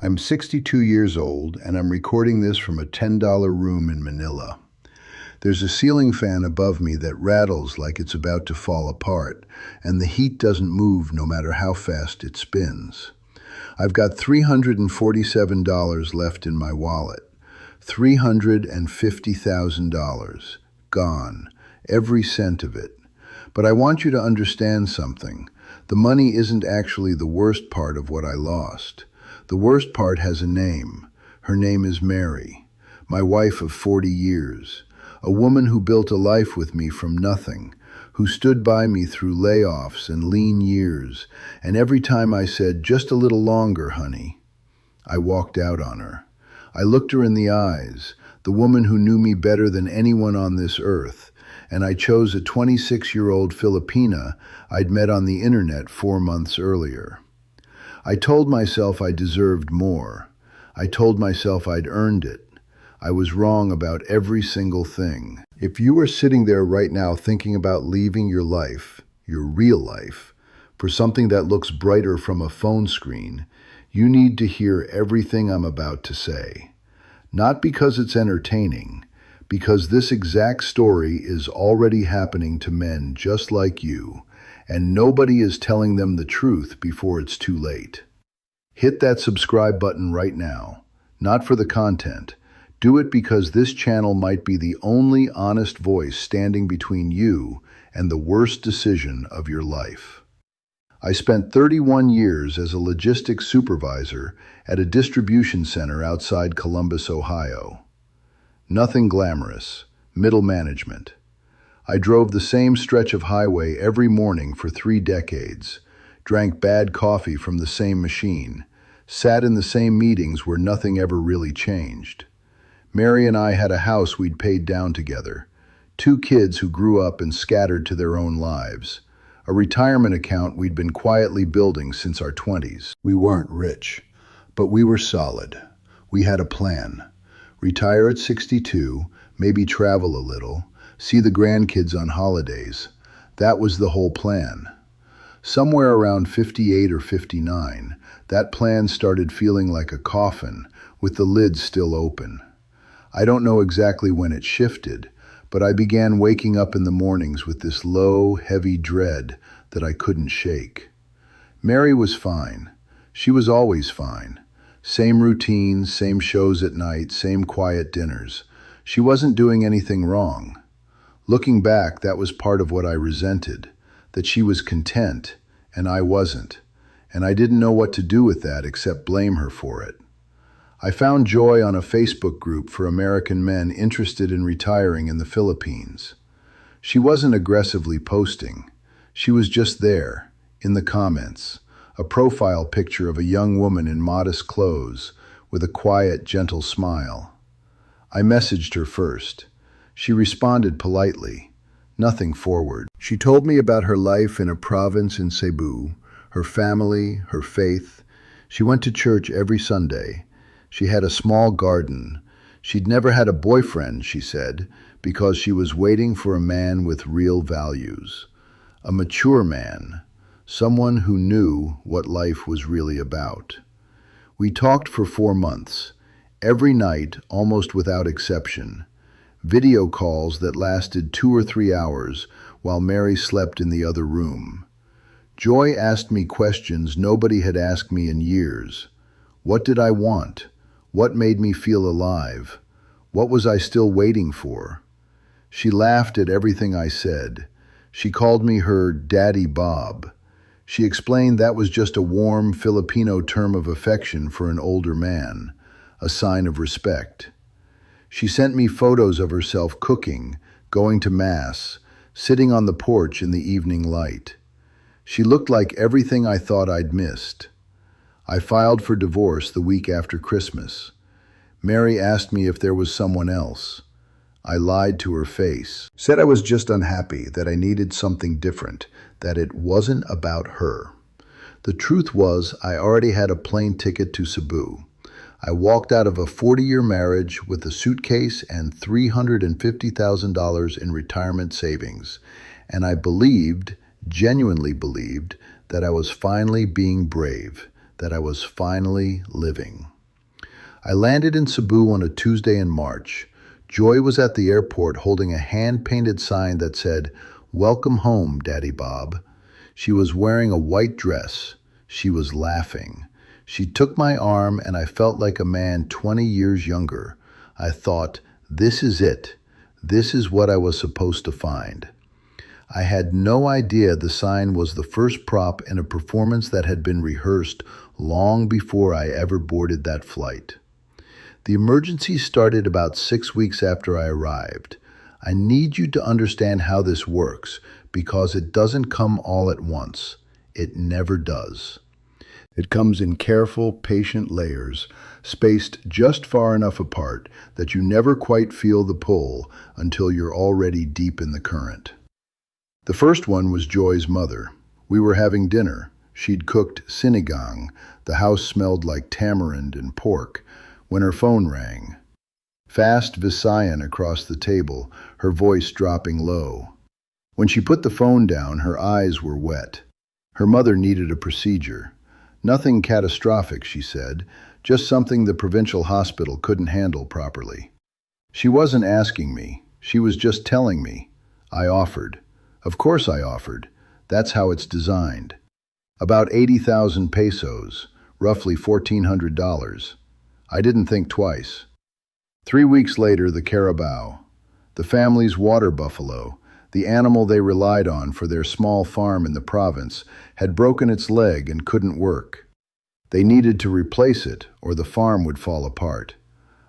I'm 62 years old, and I'm recording this from a $10 room in Manila. There's a ceiling fan above me that rattles like it's about to fall apart, and the heat doesn't move no matter how fast it spins. I've got $347 left in my wallet. $350,000. Gone. Every cent of it. But I want you to understand something. The money isn't actually the worst part of what I lost. The worst part has a name. Her name is Mary, my wife of 40 years, a woman who built a life with me from nothing, who stood by me through layoffs and lean years, and every time I said, "Just a little longer, honey," I walked out on her. I looked her in the eyes, the woman who knew me better than anyone on this earth, and I chose a 26-year-old Filipina I'd met on the internet 4 months earlier. I told myself I deserved more. I told myself I'd earned it. I was wrong about every single thing. If you are sitting there right now thinking about leaving your life, your real life, for something that looks brighter from a phone screen, you need to hear everything I'm about to say. Not because it's entertaining, because this exact story is already happening to men just like you, and nobody is telling them the truth before it's too late. Hit that subscribe button right now. Not for the content. Do it because this channel might be the only honest voice standing between you and the worst decision of your life. I spent 31 years as a logistics supervisor at a distribution center outside Columbus, Ohio. Nothing glamorous, middle management. I drove the same stretch of highway every morning for 3 decades, drank bad coffee from the same machine, sat in the same meetings where nothing ever really changed. Mary and I had a house we'd paid down together, 2 kids who grew up and scattered to their own lives, a retirement account we'd been quietly building since our 20s. We weren't rich, but we were solid. We had a plan. Retire at 62, maybe travel a little, see the grandkids on holidays. That was the whole plan. Somewhere around 58 or 59, that plan started feeling like a coffin with the lid still open. I don't know exactly when it shifted, but I began waking up in the mornings with this low, heavy dread that I couldn't shake. Mary was fine. She was always fine. Same routines, same shows at night, same quiet dinners. She wasn't doing anything wrong. Looking back, that was part of what I resented, that she was content and I wasn't, and I didn't know what to do with that except blame her for it. I found joy on a Facebook group for American men interested in retiring in the Philippines. She wasn't aggressively posting. She was just there, in the comments, a profile picture of a young woman in modest clothes with a quiet, gentle smile. I messaged her first. She responded politely, nothing forward. She told me about her life in a province in Cebu, her family, her faith. She went to church every Sunday. She had a small garden. She'd never had a boyfriend, she said, because she was waiting for a man with real values. A mature man, someone who knew what life was really about. We talked for 4 months, every night, almost without exception. Video calls that lasted 2 or 3 hours while Mary slept in the other room. Joy asked me questions nobody had asked me in years. What did I want? What made me feel alive? What was I still waiting for? She laughed at everything I said. She called me her Daddy Bob. She explained that was just a warm Filipino term of affection for an older man, a sign of respect. She sent me photos of herself cooking, going to Mass, sitting on the porch in the evening light. She looked like everything I thought I'd missed. I filed for divorce the week after Christmas. Mary asked me if there was someone else. I lied to her face, said I was just unhappy, that I needed something different, that it wasn't about her. The truth was, I already had a plane ticket to Cebu. I walked out of a 40-year marriage with a suitcase and $350,000 in retirement savings, and I believed, genuinely believed, that I was finally being brave, that I was finally living. I landed in Cebu on a Tuesday in March. Joy was at the airport holding a hand-painted sign that said, "Welcome home, Daddy Bob." She was wearing a white dress. She was laughing. She took my arm and I felt like a man 20 years younger. I thought, this is it. This is what I was supposed to find. I had no idea the sign was the first prop in a performance that had been rehearsed long before I ever boarded that flight. The emergency started about 6 weeks after I arrived. I need you to understand how this works because it doesn't come all at once. It never does. It comes in careful, patient layers, spaced just far enough apart that you never quite feel the pull until you're already deep in the current. The first one was Joy's mother. We were having dinner. She'd cooked sinigang. The house smelled like tamarind and pork when her phone rang. Fast Visayan across the table, her voice dropping low. When she put the phone down, her eyes were wet. Her mother needed a procedure. Nothing catastrophic, she said, just something the provincial hospital couldn't handle properly. She wasn't asking me. She was just telling me. I offered. Of course I offered. That's how it's designed. About 80,000 pesos, roughly $1,400. I didn't think twice. 3 weeks later, the carabao, the family's water buffalo, the animal they relied on for their small farm in the province, had broken its leg and couldn't work. They needed to replace it or the farm would fall apart.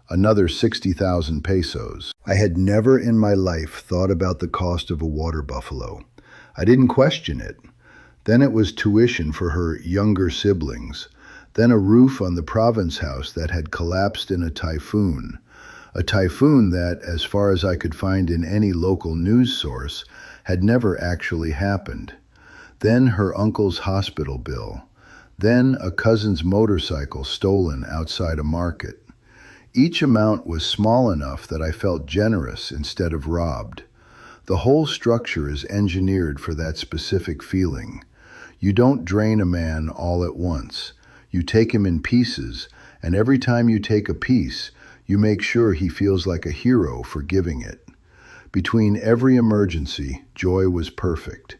Another 60,000 pesos. I had never in my life thought about the cost of a water buffalo. I didn't question it. Then it was tuition for her younger siblings. Then a roof on the province house that had collapsed in a typhoon. A typhoon that, as far as I could find in any local news source, had never actually happened. Then her uncle's hospital bill. Then a cousin's motorcycle stolen outside a market. Each amount was small enough that I felt generous instead of robbed. The whole structure is engineered for that specific feeling. You don't drain a man all at once. You take him in pieces, and every time you take a piece, you make sure he feels like a hero for giving it. Between every emergency, Joy was perfect.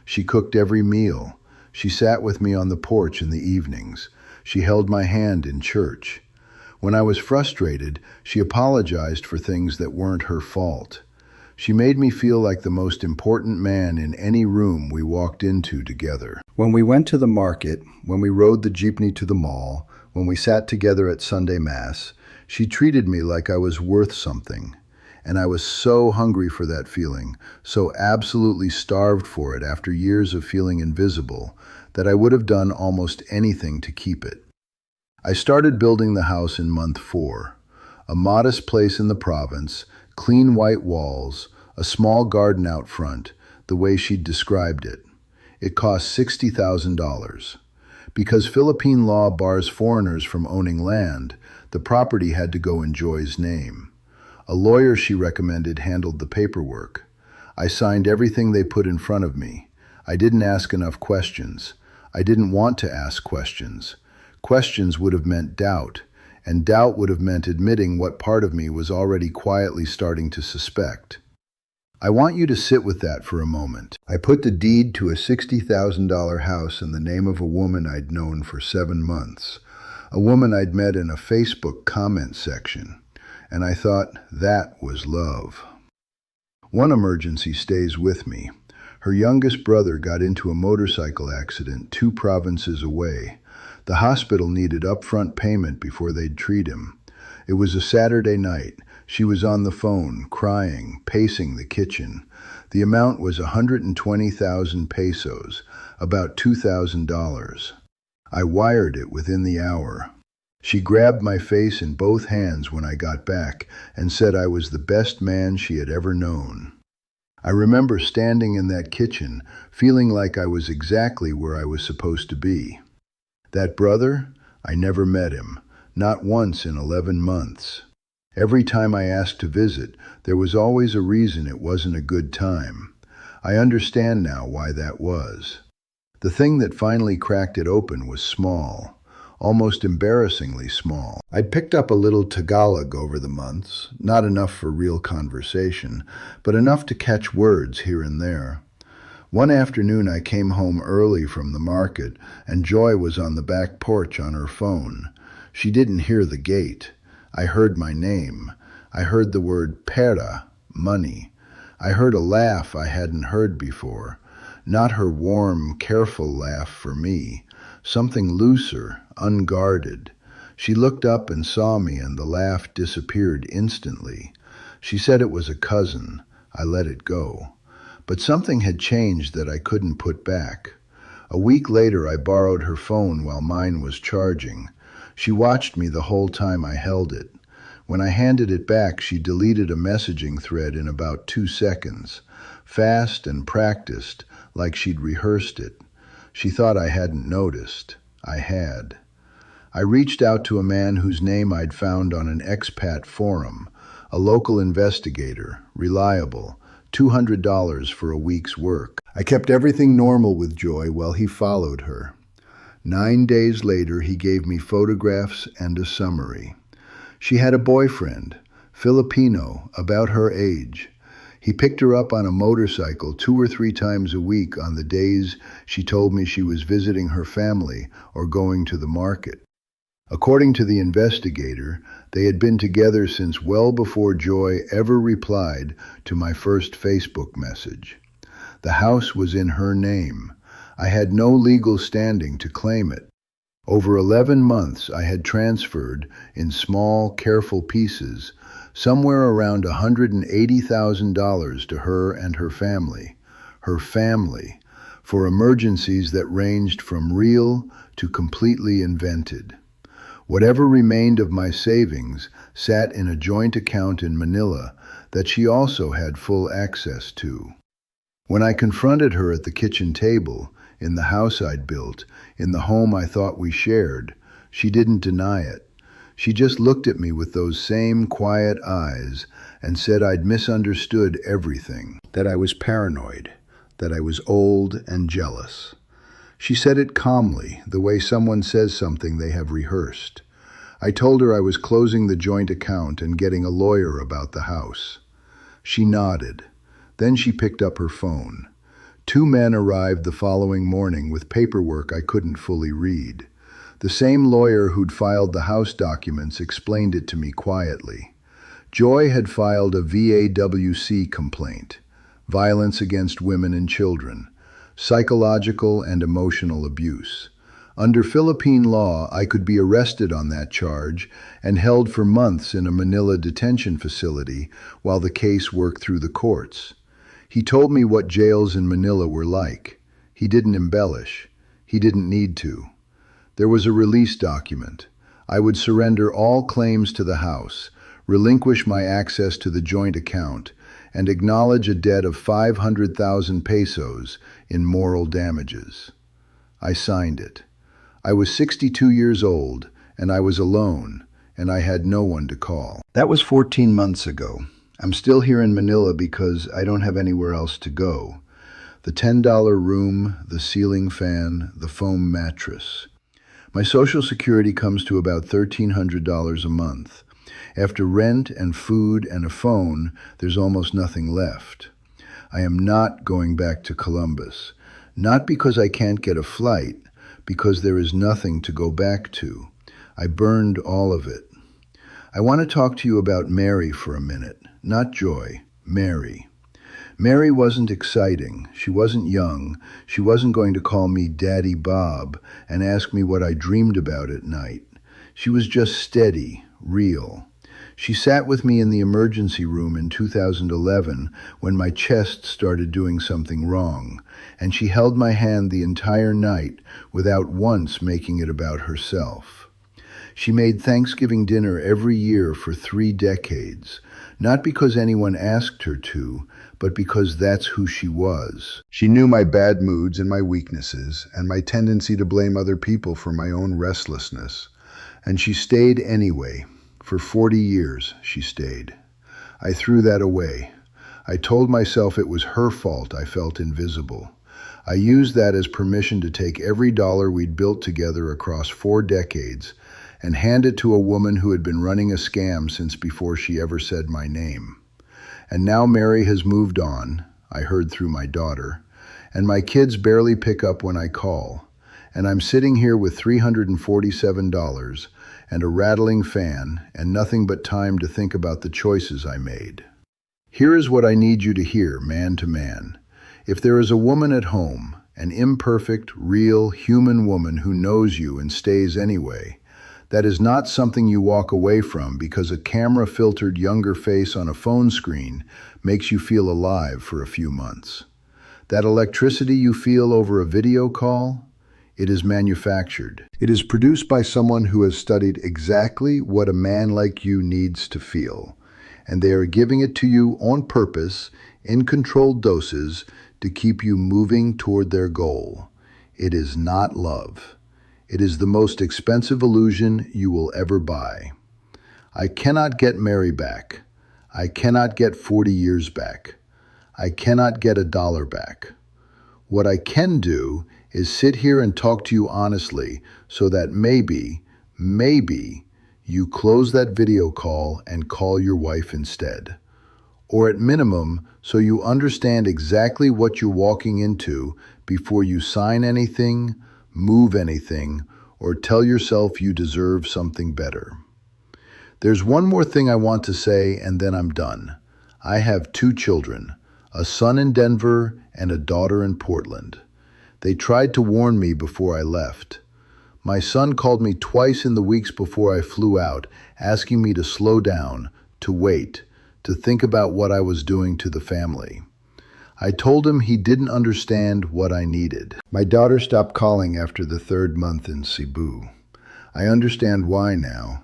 She cooked every meal. She sat with me on the porch in the evenings. She held my hand in church. When I was frustrated, she apologized for things that weren't her fault. She made me feel like the most important man in any room we walked into together. When we went to the market, when we rode the jeepney to the mall, when we sat together at Sunday Mass, she treated me like I was worth something. And I was so hungry for that feeling, so absolutely starved for it after years of feeling invisible, that I would have done almost anything to keep it. I started building the house in month 4. A modest place in the province, clean white walls, a small garden out front, the way she'd described it. It cost $60,000. Because Philippine law bars foreigners from owning land, the property had to go in Joy's name. A lawyer she recommended handled the paperwork. I signed everything they put in front of me. I didn't ask enough questions. I didn't want to ask questions. Questions would have meant doubt, and doubt would have meant admitting what part of me was already quietly starting to suspect. I want you to sit with that for a moment. I put the deed to a $60,000 house in the name of a woman I'd known for 7 months, a woman I'd met in a Facebook comment section, and I thought that was love. One emergency stays with me. Her youngest brother got into a motorcycle accident 2 provinces away. The hospital needed upfront payment before they'd treat him. It was a Saturday night. She was on the phone, crying, pacing the kitchen. The amount was 120,000 pesos, about $2,000. I wired it within the hour. She grabbed my face in both hands when I got back and said I was the best man she had ever known. I remember standing in that kitchen, feeling like I was exactly where I was supposed to be. That brother, I never met him, not once in 11 months. Every time I asked to visit, there was always a reason it wasn't a good time. I understand now why that was. The thing that finally cracked it open was small. almost embarrassingly small. I'd picked up a little Tagalog over the months, not enough for real conversation, but enough to catch words here and there. One afternoon I came home early from the market, and Joy was on the back porch on her phone. She didn't hear the gate. I heard my name. I heard the word pera, money. I heard a laugh I hadn't heard before. Not her warm, careful laugh for me. Something looser, unguarded. She looked up and saw me, and the laugh disappeared instantly. She said it was a cousin. I let it go. But something had changed that I couldn't put back. A week later, I borrowed her phone while mine was charging. She watched me the whole time I held it. When I handed it back, she deleted a messaging thread in about 2 seconds, fast and practiced, like she'd rehearsed it. She thought I hadn't noticed. I had. I reached out to a man whose name I'd found on an expat forum, a local investigator, reliable, $200 for a week's work. I kept everything normal with Joy while he followed her. 9 days later, he gave me photographs and a summary. She had a boyfriend, Filipino, about her age. He picked her up on a motorcycle 2 or 3 times a week on the days she told me she was visiting her family or going to the market. According to the investigator, they had been together since well before Joy ever replied to my first Facebook message. The house was in her name. I had no legal standing to claim it. Over 11 months, I had transferred, in small, careful pieces, somewhere around $180,000 to her and her family, for emergencies that ranged from real to completely invented. Whatever remained of my savings sat in a joint account in Manila that she also had full access to. When I confronted her at the kitchen table, in the house I'd built, in the home I thought we shared, she didn't deny it. She just looked at me with those same quiet eyes and said I'd misunderstood everything, that I was paranoid, that I was old and jealous. She said it calmly, the way someone says something they have rehearsed. I told her I was closing the joint account and getting a lawyer about the house. She nodded. Then she picked up her phone. 2 men arrived the following morning with paperwork I couldn't fully read. The same lawyer who'd filed the house documents explained it to me quietly. Joy had filed a VAWC complaint, violence against women and children, psychological and emotional abuse. Under Philippine law, I could be arrested on that charge and held for months in a Manila detention facility while the case worked through the courts. He told me what jails in Manila were like. He didn't embellish. He didn't need to. There was a release document. I would surrender all claims to the house, relinquish my access to the joint account, and acknowledge a debt of 500,000 pesos in moral damages. I signed it. I was 62 years old, and I was alone, and I had no one to call. That was 14 months ago. I'm still here in Manila because I don't have anywhere else to go. The $10 room, the ceiling fan, the foam mattress. My Social Security comes to about $1,300 a month. After rent and food and a phone, there's almost nothing left. I am not going back to Columbus. Not because I can't get a flight, because there is nothing to go back to. I burned all of it. I want to talk to you about Mary for a minute. Not Joy, Mary. Mary wasn't exciting. She wasn't young. She wasn't going to call me Daddy Bob and ask me what I dreamed about at night. She was just steady, real. She sat with me in the emergency room in 2011 when my chest started doing something wrong, and she held my hand the entire night without once making it about herself. She made Thanksgiving dinner every year for 3 decades, not because anyone asked her to, but because that's who she was. She knew my bad moods and my weaknesses, and my tendency to blame other people for my own restlessness. And she stayed anyway. For 40 years, she stayed. I threw that away. I told myself it was her fault I felt invisible. I used that as permission to take every dollar we'd built together across 4 decades and hand it to a woman who had been running a scam since before she ever said my name. And now Mary has moved on, I heard through my daughter, and my kids barely pick up when I call. And I'm sitting here with $347 and a rattling fan and nothing but time to think about the choices I made. Here is what I need you to hear, man to man. If there is a woman at home, an imperfect, real, human woman who knows you and stays anyway, that is not something you walk away from because a camera-filtered younger face on a phone screen makes you feel alive for a few months. That electricity you feel over a video call, it is manufactured. It is produced by someone who has studied exactly what a man like you needs to feel, and they are giving it to you on purpose, in controlled doses, to keep you moving toward their goal. It is not love. It is the most expensive illusion you will ever buy. I cannot get Mary back. I cannot get 40 years back. I cannot get $1 back. What I can do is sit here and talk to you honestly so that maybe you close that video call and call your wife instead. Or at minimum, so you understand exactly what you're walking into before you sign anything, move anything, or tell yourself you deserve something better. There's one more thing I want to say and then I'm done. I have 2 children, a son in Denver and a daughter in Portland. They tried to warn me before I left. My son called me twice in the weeks before I flew out, asking me to slow down, to wait, to think about what I was doing to the family. I told him he didn't understand what I needed. My daughter stopped calling after the 3rd month in Cebu. I understand why now.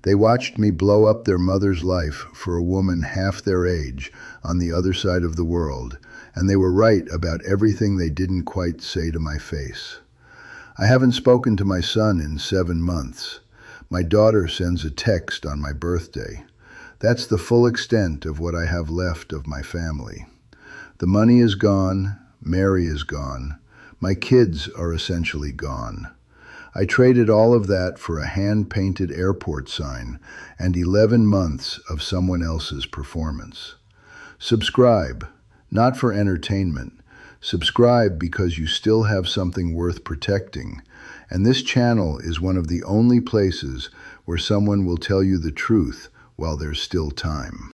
They watched me blow up their mother's life for a woman half their age on the other side of the world, and they were right about everything they didn't quite say to my face. I haven't spoken to my son in 7 months. My daughter sends a text on my birthday. That's the full extent of what I have left of my family. The money is gone, Mary is gone, my kids are essentially gone. I traded all of that for a hand-painted airport sign and 11 months of someone else's performance. Subscribe, not for entertainment. Subscribe because you still have something worth protecting, and this channel is one of the only places where someone will tell you the truth while there's still time.